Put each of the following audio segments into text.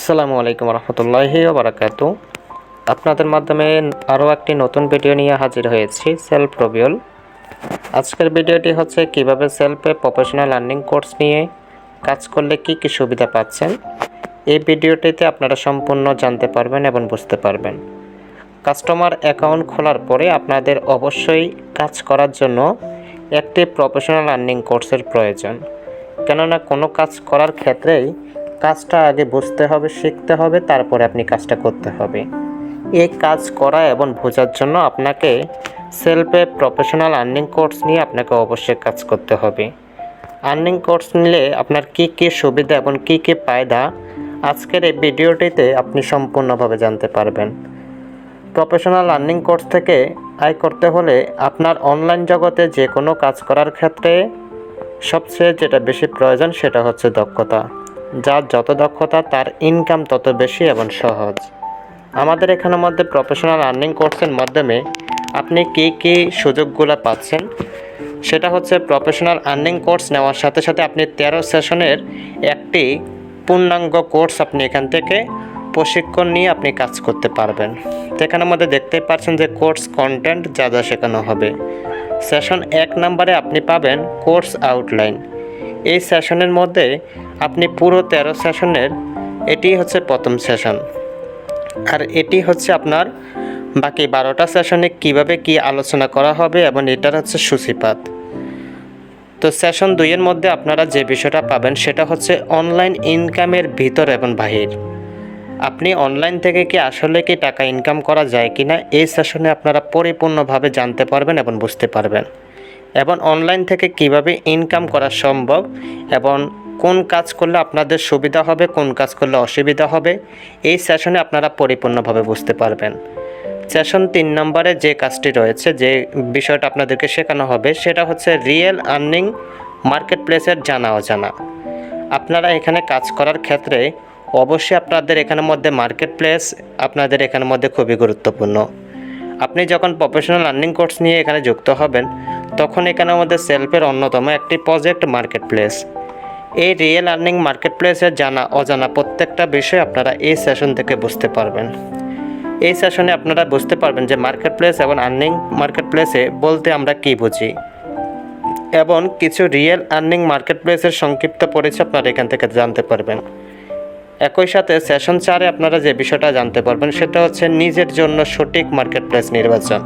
আসসালামু আলাইকুম রহমতুল্লাহি ওয়া বারাকাতু। আপনাদের মাধ্যমে আরও একটি নতুন ভিডিও নিয়ে হাজির হয়েছি, সেলফ রবিউল। আজকের ভিডিওটি হচ্ছে কিভাবে সেলফে প্রফেশনাল আর্নিং কোর্স নিয়ে কাজ করলে কি কি সুবিধা পাচ্ছেন। এই ভিডিওটিতে আপনারা সম্পূর্ণ জানতে পারবেন এবং বুঝতে পারবেন। কাস্টমার অ্যাকাউন্ট খোলার পরে আপনাদের অবশ্যই কাজ করার জন্য একটি প্রফেশনাল আর্নিং কোর্সের প্রয়োজন। কেননা কোনো কাজ করার ক্ষেত্রেই কাজটা আগে বুঝতে হবে, শিখতে হবে, তারপরে আপনি কাজটা করতে হবে। এই কাজ করা এবং বোঝার জন্য আপনাকে সেলফে প্রফেশনাল আর্নিং কোর্স নিয়ে আপনাকে অবশ্যই কাজ করতে হবে। আর্নিং কোর্স নিলে আপনার কি কি সুবিধা এবং কি কি ফায়দা আজকের এই ভিডিওটিতে আপনি সম্পূর্ণভাবে জানতে পারবেন। প্রফেশনাল আর্নিং কোর্স থেকে আয় করতে হলে আপনার অনলাইন জগতে যে কোনো কাজ করার ক্ষেত্রে সবচেয়ে যেটা বেশি প্রয়োজন সেটা হচ্ছে দক্ষতা। যার যত দক্ষতা তার ইনকাম তত বেশি এবং সহজ। আমাদের এখানের মধ্যে প্রফেশনাল আর্নিং কোর্সের মাধ্যমে আপনি কী কী সুযোগগুলো পাচ্ছেন সেটা হচ্ছে, প্রফেশনাল আর্নিং কোর্স নেওয়ার সাথে সাথে আপনি 13 সেশনের একটি পূর্ণাঙ্গ কোর্স আপনি এখান থেকে প্রশিক্ষণ নিয়ে আপনি কাজ করতে পারবেন। তো এখানের মধ্যে দেখতেই পাচ্ছেন যে কোর্স কন্টেন্ট যা যা শেখানো হবে। সেশন 1 নম্বরে আপনি পাবেন কোর্স আউটলাইন। এই সেশনের মধ্যে আপনি পুরো 13 সেশনের এটি হচ্ছে প্রথম সেশন, আর এটি হচ্ছে আপনার বাকি 12টা সেশনে কিভাবে কি আলোচনা করা হবে এবং এটার হচ্ছে সূচিপাত। তো সেশন 2 এর মধ্যে আপনারা যে বিষয়টা পাবেন সেটা হচ্ছে অনলাইন ইনকামের ভিতর এবং বাহির। আপনি অনলাইন থেকে কি আসলে কি টাকা ইনকাম করা যায় কিনা এই সেশনে আপনারা পরিপূর্ণভাবে জানতে পারবেন এবং বুঝতে পারবেন, এবং অনলাইন থেকে কিভাবে ইনকাম করা সম্ভব এবং কোন কাজ করলে আপনাদের সুবিধা হবে, কোন কাজ করলে অসুবিধা হবে, এই সেশনে আপনারা পরিপূর্ণভাবে বুঝতে পারবেন। সেশন 3 নম্বরে যে কাজটি রয়েছে, যে বিষয়টা আপনাদেরকে শেখানো হবে সেটা হচ্ছে রিয়েল আর্নিং মার্কেট প্লেসের জানা অজানা। আপনারা এখানে কাজ করার ক্ষেত্রে অবশ্যই আপনাদের এখানের মধ্যে মার্কেট প্লেস আপনাদের এখানের মধ্যে খুবই গুরুত্বপূর্ণ। আপনি যখন প্রফেশনাল আর্নিং কোর্স নিয়ে এখানে যুক্ত হবেন তখন এখানে আমাদের সেলফের অন্যতম একটি প্রজেক্ট মার্কেট প্লেস। এই রিয়েল আর্নিং মার্কেট প্লেসের জানা অজানা প্রত্যেকটা বিষয় আপনারা এই সেশন থেকে বুঝতে পারবেন। এই সেশনে আপনারা বুঝতে পারবেন যে মার্কেট প্লেস এবং আর্নিং মার্কেট প্লেসে বলতে আমরা কী বুঝি, এবং কিছু রিয়েল আর্নিং মার্কেট প্লেসের সংক্ষিপ্ত পরিচয় আপনারা এখান থেকে জানতে পারবেন। একই সাথে সেশন 4-এ আপনারা যে বিষয়টা জানতে পারবেন সেটা হচ্ছে নিজের জন্য সঠিক মার্কেট প্লেস নির্বাচন।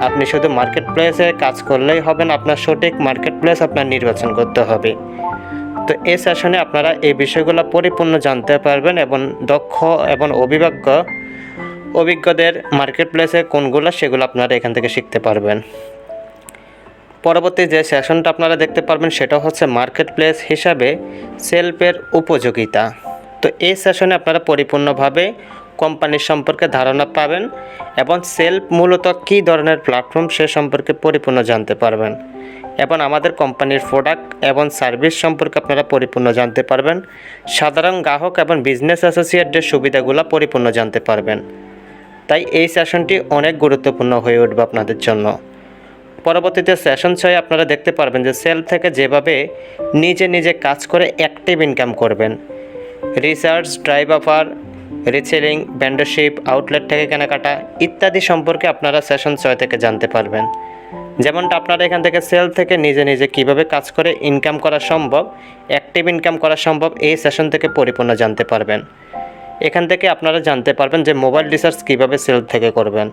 আপনি শুধু মার্কেট প্লেসে কাজ করলেই হবে না, আপনার সঠিক মার্কেট প্লেস আপনার নির্বাচন করতে হবে। তো এই সেশনে আপনারা এই বিষয়গুলো পরিপূর্ণ জানতে পারবেন এবং দক্ষ এবং অভিজ্ঞদের মার্কেট প্লেসে কোনগুলো সেগুলো আপনারা এখান থেকে শিখতে পারবেন। পরবর্তী যে সেশনটা আপনারা দেখতে পারবেন সেটা হচ্ছে মার্কেট প্লেস হিসাবে সেলফের উপযোগিতা। তো এই সেশনে আপনারা পরিপূর্ণভাবে কোম্পানির সম্পর্কে ধারণা পাবেন এবং সেলফ মূলত কী ধরনের প্ল্যাটফর্ম সে সম্পর্কে পরিপূর্ণ জানতে পারবেন, এবং আমাদের কোম্পানির প্রোডাক্ট এবং সার্ভিস সম্পর্কে আপনারা পরিপূর্ণ জানতে পারবেন। সাধারণ গ্রাহক এবং বিজনেস অ্যাসোসিয়েটদের সুবিধাগুলো পরিপূর্ণ জানতে পারবেন। তাই এই সেশনটি অনেক গুরুত্বপূর্ণ হয়ে উঠবে আপনাদের জন্য। পরবর্তীতে সেশন 6 আপনারা দেখতে পারবেন যে সেলফ থেকে যেভাবে নিজে নিজে কাজ করে অ্যাক্টিভ ইনকাম করবেন, research, drive offer, reselling, vendorship, outlet থেকে কেনাকাটা ইত্যাদি সম্পর্কে আপনারা সেশন 6 থেকে জানতে পারবেন। যেমনটা আপনারা এখান থেকে সেলফ থেকে নিজে নিজে কিভাবে কাজ করে ইনকাম করা সম্ভব, অ্যাক্টিভ ইনকাম করা সম্ভব, এই সেশন থেকে পরিপূর্ণ জানতে পারবেন। এখান থেকে আপনারা জানতে পারবেন যে মোবাইল রিসার্চ কীভাবে সেলফ থেকে করবেন।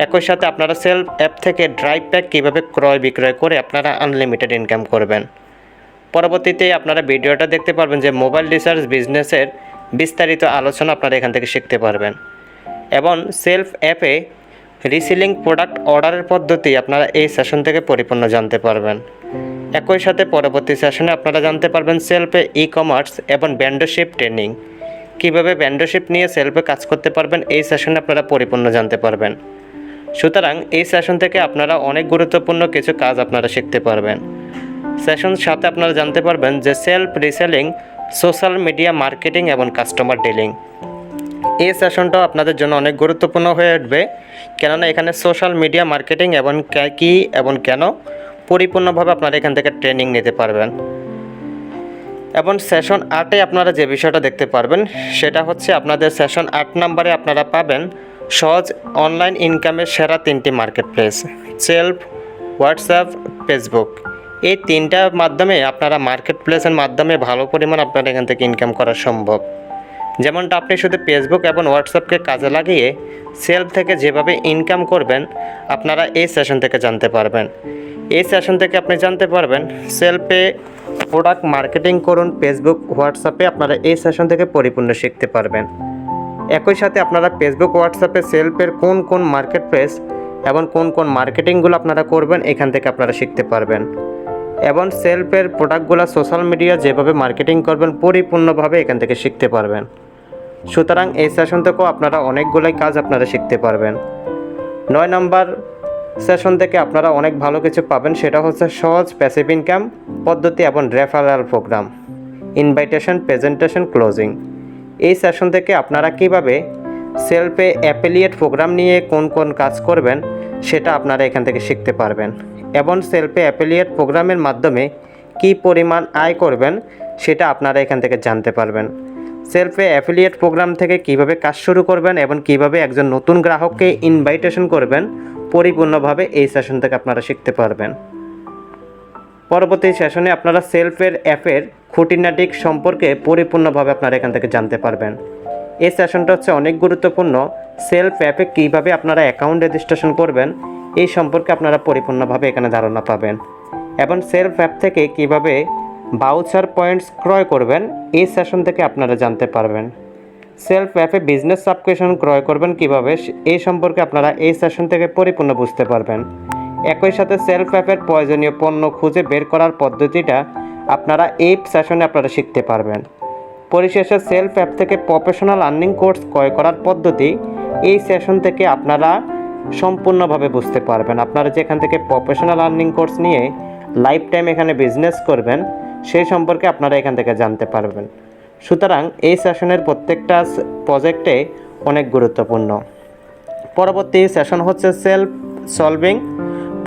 একই সাথে আপনারা সেলফ অ্যাপ থেকে ড্রাইভ প্যাক কীভাবে ক্রয় বিক্রয় করে আপনারা আনলিমিটেড ইনকাম করবেন। পরবর্তীতে আপনারা ভিডিওটা দেখতে পারবেন যে মোবাইল রিসার্চ বিজনেসের বিস্তারিত আলোচনা আপনারা এখান থেকে শিখতে পারবেন, এবং সেলফ অ্যাপে রিসেলিং প্রোডাক্ট অর্ডারের পদ্ধতি আপনারা এই সেশন থেকে পরিপূর্ণ জানতে পারবেন। একই সাথে পরবর্তী সেশনে আপনারা জানতে পারবেন সেলফে ই কমার্স এবং ভেন্ডরশিপ ট্রেনিং, কীভাবে ভেন্ডরশিপ নিয়ে সেলফে কাজ করতে পারবেন এই সেশনে আপনারা পরিপূর্ণ জানতে পারবেন। সুতরাং এই সেশন থেকে আপনারা অনেক গুরুত্বপূর্ণ কিছু কাজ আপনারা শিখতে পারবেন। সেশন 7 আপনারা জানতে পারবেন যে self reselling, social media marketing এবং কাস্টমার ডিলিং। এই সেশনটাও আপনাদের জন্য অনেক গুরুত্বপূর্ণ হয়ে উঠবে, কেননা এখানে সোশ্যাল মিডিয়া মার্কেটিং এবং কী এবং কেন পরিপূর্ণভাবে আপনারা এখান থেকে ট্রেনিং নিতে পারবেন। এবং সেশন 8-এ আপনারা যে বিষয়টা দেখতে পারবেন সেটা হচ্ছে আপনাদের সেশন 8 নম্বরে আপনারা পাবেন সহজ অনলাইন ইনকামের সেরা 3টি market place, self, WhatsApp, Facebook. এই 3টার মাধ্যমে আপনারা মার্কেট প্লেসের মাধ্যমে ভালো পরিমাণ আপনার এখান থেকে ইনকাম করা সম্ভব। যেমনটা আপনি শুধু ফেসবুক এবং হোয়াটসঅ্যাপকে কাজে লাগিয়ে সেলফ থেকে যেভাবে ইনকাম করবেন আপনারা এই সেশন থেকে জানতে পারবেন। এই সেশন থেকে আপনি জানতে পারবেন সেলফে প্রোডাক্ট মার্কেটিং করুন ফেসবুক, হোয়াটসঅ্যাপে আপনারা এই সেশন থেকে পরিপূর্ণ শিখতে পারবেন। একই সাথে আপনারা ফেসবুক, হোয়াটসঅ্যাপে সেলফের কোন কোন মার্কেট প্লেস এবং কোন কোন মার্কেটিংগুলো আপনারা করবেন এখান থেকে আপনারা শিখতে পারবেন। এবং সেলফের প্রোডাক্টগুলো সোশ্যাল মিডিয়া যেভাবে মার্কেটিং করবেন পরিপূর্ণভাবে এখান থেকে শিখতে পারবেন। সুতরাং এই সেশন থেকেও আপনারা অনেকগুলোই কাজ আপনারা শিখতে পারবেন। 9 নম্বর সেশন থেকে আপনারা অনেক ভালো কিছু পাবেন, সেটা হচ্ছে সহজ প্যাসিভ ইনকাম পদ্ধতি এবং referral program, invitation, presentation, closing. এই সেশন থেকে আপনারা কিভাবে সেলফে অ্যাফিলিয়েট প্রোগ্রাম নিয়ে কোন কোন কাজ করবেন সেটা আপনারা এখান থেকে শিখতে পারবেন। এবং সেলফে অ্যাফিলিয়েট প্রোগ্রামের মাধ্যমে কী পরিমাণ আয় করবেন সেটা আপনারা এখান থেকে জানতে পারবেন। সেলফে অ্যাফিলিয়েট প্রোগ্রাম থেকে কিভাবে কাজ শুরু করবেন এবং কিভাবে একজন নতুন গ্রাহককে ইনভাইটেশন করবেন পরিপূর্ণভাবে এই সেশন থেকে আপনারা শিখতে পারবেন। পরবর্তী সেশনে আপনারা সেলফের অ্যাপের খুঁটিনাটি সম্পর্কে পরিপূর্ণভাবে আপনারা এখান থেকে জানতে পারবেন। এই সেশনটা হচ্ছে অনেক গুরুত্বপূর্ণ। সেলফ অ্যাপে কীভাবে আপনারা অ্যাকাউন্ট রেজিস্ট্রেশন করবেন এই সম্পর্কে আপনারা পরিপূর্ণভাবে এখানে ধারণা পাবেন। এবং সেলফ অ্যাপ থেকে কিভাবে ভাউচার পয়েন্টস ক্রয় করবেন এই সেশন থেকে আপনারা জানতে পারবেন। সেলফ অ্যাপে বিজনেস সাবস্ক্রিপশন ক্রয় করবেন কিভাবে এই সম্পর্কে আপনারা এই সেশন থেকে পরিপূর্ণ বুঝতে পারবেন। একই সাথে সেলফ অ্যাপের প্রয়োজনীয় পণ্য খুঁজে বের করার পদ্ধতিটা আপনারা এই সেশনে আপনারা শিখতে পারবেন। পরিশেষে সেলফ অ্যাপ থেকে প্রফেশনাল আর্নিং কোর্স ক্রয় করার পদ্ধতি এই সেশন থেকে আপনারা সম্পূর্ণভাবে বুঝতে পারবেন। আপনারা যেখান থেকে প্রফেশনাল আর্নিং কোর্স নিয়ে লাইফ টাইম এখানে বিজনেস করবেন সেই সম্পর্কে আপনারা এখান থেকে জানতে পারবেন। সুতরাং এই সেশনের প্রত্যেকটা প্রজেক্টে অনেক গুরুত্বপূর্ণ। পরবর্তী সেশন হচ্ছে self solving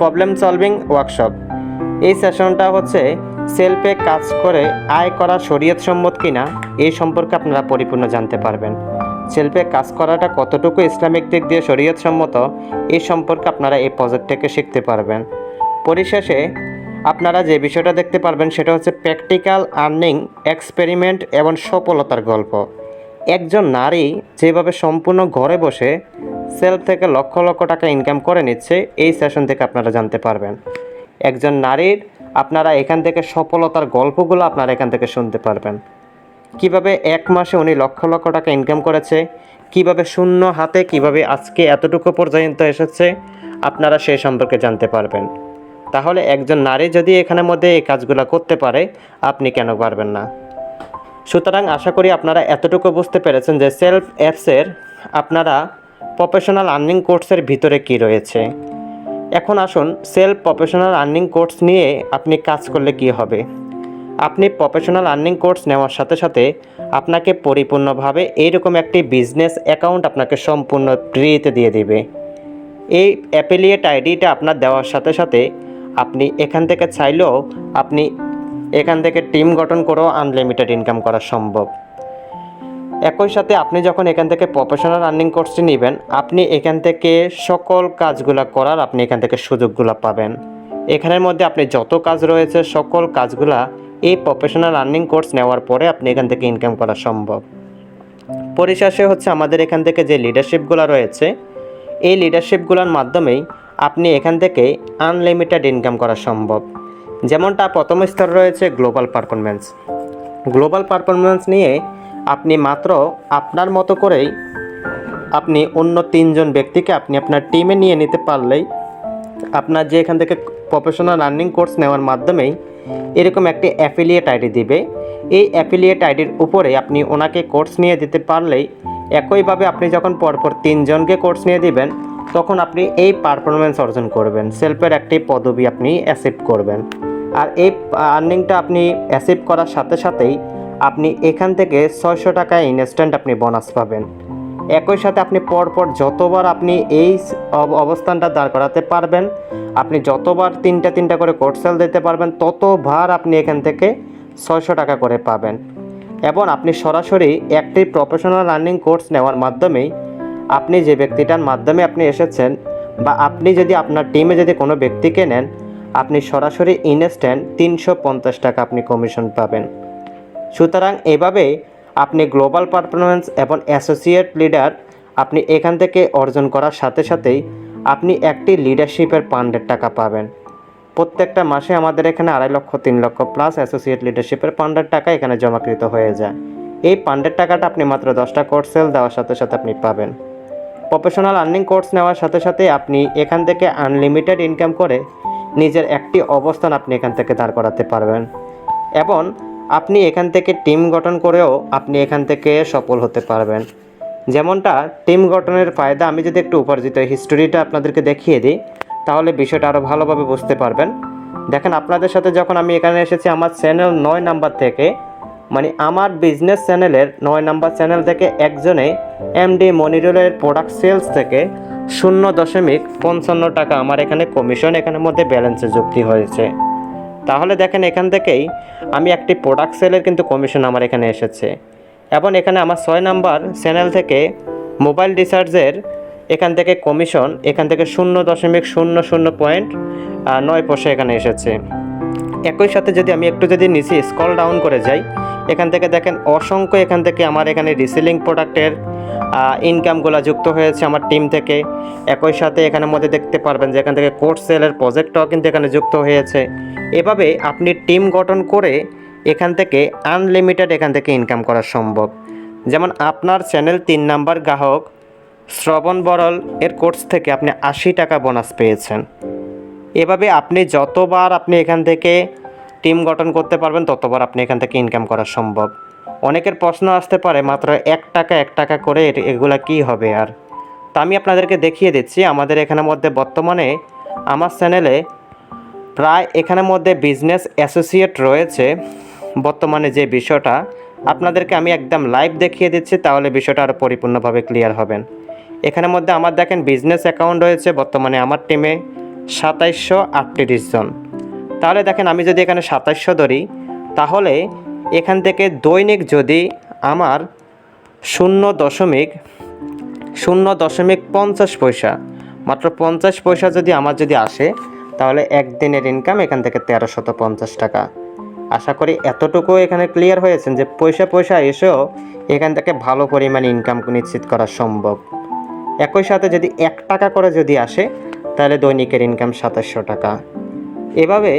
problem solving workshop. এই সেশনটা হচ্ছে সেলফে কাজ করে আয় করা শরীয়তসম্মত কিনা এই সম্পর্কে আপনারা পরিপূর্ণ জানতে পারবেন। সেলফে কাজ করাটা কতটুকু ইসলামিক দিক দিয়ে শরীয়তসম্মত এই সম্পর্কে আপনারা এই প্রজেক্ট থেকে শিখতে পারবেন। পরিশেষে আপনারা যে বিষয়টা দেখতে পারবেন সেটা হচ্ছে প্র্যাকটিক্যাল আর্নিং এক্সপেরিমেন্ট এবং সফলতার গল্প। একজন নারী যেভাবে সম্পূর্ণ ঘরে বসে সেলফ থেকে লক্ষ লক্ষ টাকা ইনকাম করে নিচ্ছে এই সেশন থেকে আপনারা জানতে পারবেন। একজন নারীর আপনারা এখান থেকে সফলতার গল্পগুলো আপনারা এখান থেকে শুনতে পারবেন। কিভাবে এক মাসে উনি লক্ষ লক্ষ টাকা ইনকাম করেছে, কিভাবে শূন্য হাতে কিভাবে আজকে এতটুকু পর্যন্ত এসেছে আপনারা সেই সম্পর্কে জানতে পারবেন। তাহলে একজন নারী যদি এখানের মধ্যে এই কাজগুলো করতে পারে আপনি কেন পারবেন না? সুতরাং আশা করি আপনারা এতটুকু বুঝতে পেরেছেন যে সেলফ অ্যাপসের আপনারা প্রফেশনাল আর্নিং কোর্সের ভিতরে কি রয়েছে। এখন আসুন সেলফ প্রফেশনাল আর্নিং কোর্স নিয়ে আপনি কাজ করলে কি হবে। আপনি প্রফেশনাল আর্নিং কোর্স নেওয়ার সাথে সাথে আপনাকে পরিপূর্ণভাবে এইরকম একটি বিজনেস অ্যাকাউন্ট আপনাকে সম্পূর্ণ ফ্রিতে দিয়ে দিবে। এই অ্যাফিলিয়েট আইডিটা আপনার দেওয়ার সাথে সাথে আপনি এখান থেকে চাইলেও আপনি এখান থেকে টিম গঠন করেও আনলিমিটেড ইনকাম করা সম্ভব। একই সাথে আপনি যখন এখান থেকে প্রফেশনাল আর্নিং কোর্সটি নেবেন আপনি এখান থেকে সকল কাজগুলো করার আপনি এখান থেকে সুযোগগুলো পাবেন। এখানের মধ্যে আপনি যত কাজ রয়েছে সকল কাজগুলা এই প্রফেশনাল আর্নিং কোর্স নেওয়ার পরে আপনি এখান থেকে ইনকাম করা সম্ভব। পরিশেষে হচ্ছে আমাদের এখান থেকে যে লিডারশিপগুলো রয়েছে এই লিডারশিপগুলোর মাধ্যমেই আপনি এখান থেকে আনলিমিটেড ইনকাম করা সম্ভব। যেমনটা প্রথম স্তর রয়েছে গ্লোবাল পারফরমেন্স। গ্লোবাল পারফরমেন্স নিয়ে আপনি মাত্র আপনার মতো করেই আপনি অন্য 3 জন ব্যক্তিকে আপনি আপনার টিমে নিয়ে নিতে পারলেই আপনার যে এখান থেকে প্রফেশনাল আর্নিং কোর্স নেওয়ার মাধ্যমেই এরকম একটি অ্যাফিলিয়েট আইডি দিবে। এই অ্যাফিলিয়েট আইডির উপরে আপনি ওনাকে কোর্স নিয়ে দিতে পারলেই একইভাবে আপনি যখন পরপর 3 জনকে কোর্স নিয়ে দিবেন তখন আপনি এই পারফরমেন্স অর্জন করবেন, সেলফের একটি পদবি আপনি অ্যাচিভ করবেন। আর এই আর্নিংটা আপনি অ্যাচিভ করার সাথে সাথেই আপনি এখান থেকে 600 টাকা ইনস্ট্যান্ট আপনি বোনাস পাবেন। একই সাথে আপনি পরপর যতবার আপনি এই অবস্থানটা দাঁড় করাতে পারবেন, আপনি যতবার 3টা করে কোর্স সেল দিতে পারবেন ততবার আপনি এখান থেকে 600 টাকা করে পাবেন। এবং আপনি সরাসরি একটি প্রফেশনাল আর্নিং কোর্স নেওয়ার মাধ্যমেই আপনি যে ব্যক্তিটার মাধ্যমে আপনি এসেছেন বা আপনি যদি আপনার টিমে যদি কোনো ব্যক্তিকে নেন, আপনি সরাসরি ইনস্ট্যান্ট 350 টাকা আপনি কমিশন পাবেন। সুতরাং এভাবে আপনি গ্লোবাল পারফরম্যান্স এবং অ্যাসোসিয়েট লিডার আপনি এখান থেকে অর্জন করার সাথে সাথেই আপনি একটি লিডারশিপের ফান্ডের টাকা পাবেন। প্রত্যেকটা মাসে আমাদের এখানে 2.5 লক্ষ 3 লক্ষ প্লাস অ্যাসোসিয়েট লিডারশিপের ফান্ডের টাকা এখানে জমাকৃত হয়ে যায়। এই ফান্ডের টাকাটা আপনি মাত্র 10টা কোর্স সেল দেওয়ার সাথে সাথে আপনি পাবেন। প্রফেশনাল আর্নিং কোর্স নেওয়ার সাথে সাথে আপনি এখান থেকে আনলিমিটেড ইনকাম করে নিজের একটি অবস্থান আপনি এখান থেকে দাঁড় করাতে পারবেন এবং আপনি এখান থেকে টিম গঠন করেও আপনি এখান থেকে সফল হতে পারবেন। যেমনটা টিম গঠনের ফায়দা, আমি যদি একটু উপার্জিত হিস্টোরিটা আপনাদেরকে দেখিয়ে দিই তাহলে বিষয়টা আরও ভালোভাবে বুঝতে পারবেন। দেখেন, আপনাদের সাথে যখন আমি এখানে এসেছি আমার চ্যানেল 9 নাম্বার থেকে, মানে আমার বিজনেস চ্যানেলের 9 নাম্বার চ্যানেল থেকে একজনে এমডি মনিরুলের প্রোডাক্ট সেলস থেকে 0.55 টাকা আমার এখানে কমিশন এখানের মধ্যে ব্যালেন্সে যুক্তি হয়েছে। তাহলে দেখেন, এখান থেকেই আমি একটি প্রোডাক্ট সেলের কিন্তু কমিশন আমার এখানে এসেছে এবং এখানে আমার 6 নাম্বার চ্যানেল থেকে মোবাইল রিচার্জের এখান থেকে কমিশন এখান থেকে 0.00.9 পয়সা এখানে এসেছে। একই সাথে যদি আমি একটু যদি নিচে স্ক্রল ডাউন করে যাই, এখান থেকে দেখেন অসংখ্য এখান থেকে আমার এখানে রিসেলিং প্রোডাক্টের ইনকামগুলো যুক্ত হয়েছে আমার টিম থেকে। একই সাথে এখানের মধ্যে দেখতে পারবেন যে এখান থেকে কোর্স সেলের প্রজেক্টটাও কিন্তু এখানে যুক্ত হয়েছে। এভাবে আপনি টিম গঠন করে এখান থেকে আনলিমিটেড এখান থেকে ইনকাম করা সম্ভব। যেমন আপনার চ্যানেল 3 নাম্বার গ্রাহক শ্রবণ বরল এর কোর্স থেকে আপনি 80 টাকা বোনাস পেয়েছেন। এভাবে আপনি যতবার আপনি এখান থেকে টিম গঠন করতে পারবেন ততবার আপনি এখান থেকে ইনকাম করা সম্ভব। অনেকের প্রশ্ন আসতে পারে মাত্র 1 টাকা করে এগুলা কি হবে আর। তা আমি আপনাদেরকে দেখিয়ে দিচ্ছি আমাদের এখানের মধ্যে বর্তমানে আমার চ্যানেলে প্রায় এখানের মধ্যে বিজনেস অ্যাসোসিয়েট রয়েছে। বর্তমানে যে বিষয়টা আপনাদেরকে আমি একদম লাইভ দেখিয়ে দিচ্ছি তাহলে বিষয়টা আরও পরিপূর্ণভাবে ক্লিয়ার হবেন। এখানের মধ্যে আমার দেখেন বিজনেস অ্যাকাউন্ট রয়েছে বর্তমানে আমার টিমে 2738 জন। তাহলে দেখেন, আমি যদি এখানে 2700 ধরি তাহলে এখান থেকে দৈনিক যদি আমার 0.50 পয়সা, মাত্র 50 পয়সা যদি আমার যদি আসে তাহলে একদিনের ইনকাম এখান থেকে 1350 টাকা। আশা করি এতটুকু এখানে ক্লিয়ার হয়েছেন যে পয়সা এসেও এখান থেকে ভালো পরিমাণ ইনকাম নিশ্চিত করা সম্ভব। একই সাথে যদি 1 টাকা করে যদি আসে তাহলে দৈনিকের ইনকাম 2700 টাকা। এভাবে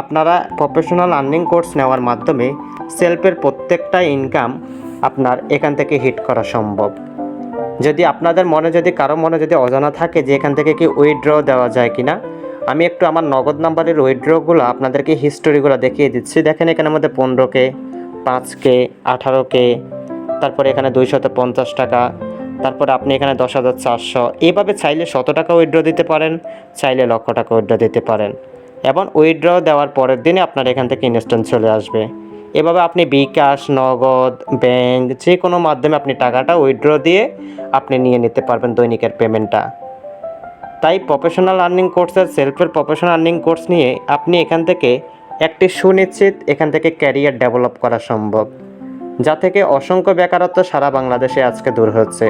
আপনারা প্রফেশনাল আর্নিং কোর্স নেওয়ার মাধ্যমে সেলফের প্রত্যেকটা ইনকাম আপনার এখান থেকে হিট করা সম্ভব। যদি আপনাদের মনে যদি কারো মনে যদি অজানা থাকে যে এখান থেকে কি উইথড্র দেওয়া যায় কিনা, আমি একটু আমার নগদ নাম্বারের উইথড্রগুলো আপনাদেরকে হিস্টোরিগুলো দেখিয়ে দিচ্ছি। দেখেন, এখানের মধ্যে 15K, 5K, 18K, তারপরে এখানে 250 টাকা, তারপরে আপনি এখানে 10,400। এভাবে চাইলে 100 টাকা উইথড্র দিতে পারেন, চাইলে 1 লক্ষ টাকা উইথড্র দিতে পারেন এবং উইথড্র দেওয়ার পরের দিনে আপনার এখান থেকে ইনস্ট্যান্ট চলে আসবে। এভাবে আপনি বিকাশ, নগদ, ব্যাংক যে কোনো মাধ্যমে আপনি টাকাটা উইথড্র দিয়ে আপনি নিয়ে নিতে পারবেন দৈনিকের পেমেন্টটা। তাই প্রফেশনাল আর্নিং কোর্সের সেলফের প্রফেশনাল আর্নিং কোর্স নিয়ে আপনি এখান থেকে একটি সুনিশ্চিত এখান থেকে ক্যারিয়ার ডেভেলপ করা সম্ভব, যা থেকে অসংখ্য বেকারত্ব সারা বাংলাদেশে আজকে দূর হচ্ছে।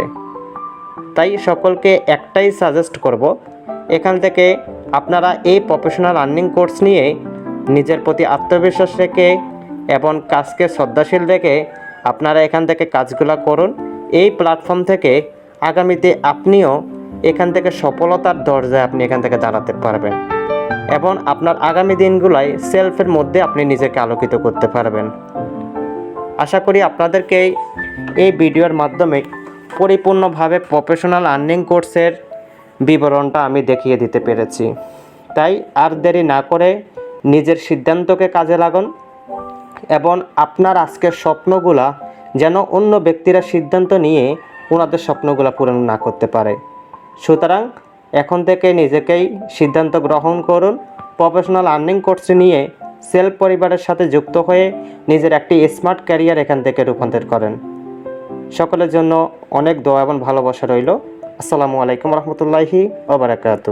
তাই সকলকে একটাই সাজেস্ট করব, এখান থেকে আপনারা এই প্রফেশনাল আর্নিং কোর্স নিয়ে নিজের প্রতি আত্মবিশ্বাস রেখে এবং কাজকে শ্রদ্ধাশীল রেখে আপনারা এখান থেকে কাজগুলো করুন। এই প্ল্যাটফর্ম থেকে আগামীতে আপনিও এখান থেকে সফলতার দরজায় আপনি এখান থেকে দাঁড়াতে পারবেন এবং আপনার আগামী দিনগুলোয় সেলফের মধ্যে আপনি নিজেকে আলোকিত করতে পারবেন। আশা করি আপনাদেরকে এই ভিডিওর মাধ্যমে পরিপূর্ণভাবে প্রফেশনাল আর্নিং কোর্সের বিবরণটা আমি দেখিয়ে দিতে পেরেছি। তাই আর দেরি না করে নিজের সিদ্ধান্তকে কাজে লাগুন এবং আপনার আজকের স্বপ্নগুলা যেন অন্য ব্যক্তিরা সিদ্ধান্ত নিয়ে ওনাদের স্বপ্নগুলো পূরণ না করতে পারে। সুতরাং এখন থেকে নিজেকেই সিদ্ধান্ত গ্রহণ করুন, প্রফেশনাল আর্নিং কোর্স নিয়ে সেলফ পরিবারের সাথে যুক্ত হয়ে নিজের একটি স্মার্ট ক্যারিয়ার এখান থেকে রূপান্তর করেন। সকলের জন্য অনেক দোয়া এবং ভালোবাসা রইল। আসসালামু আলাইকুম রহমতুল্লাহি ওয়া বারাকাতুহু।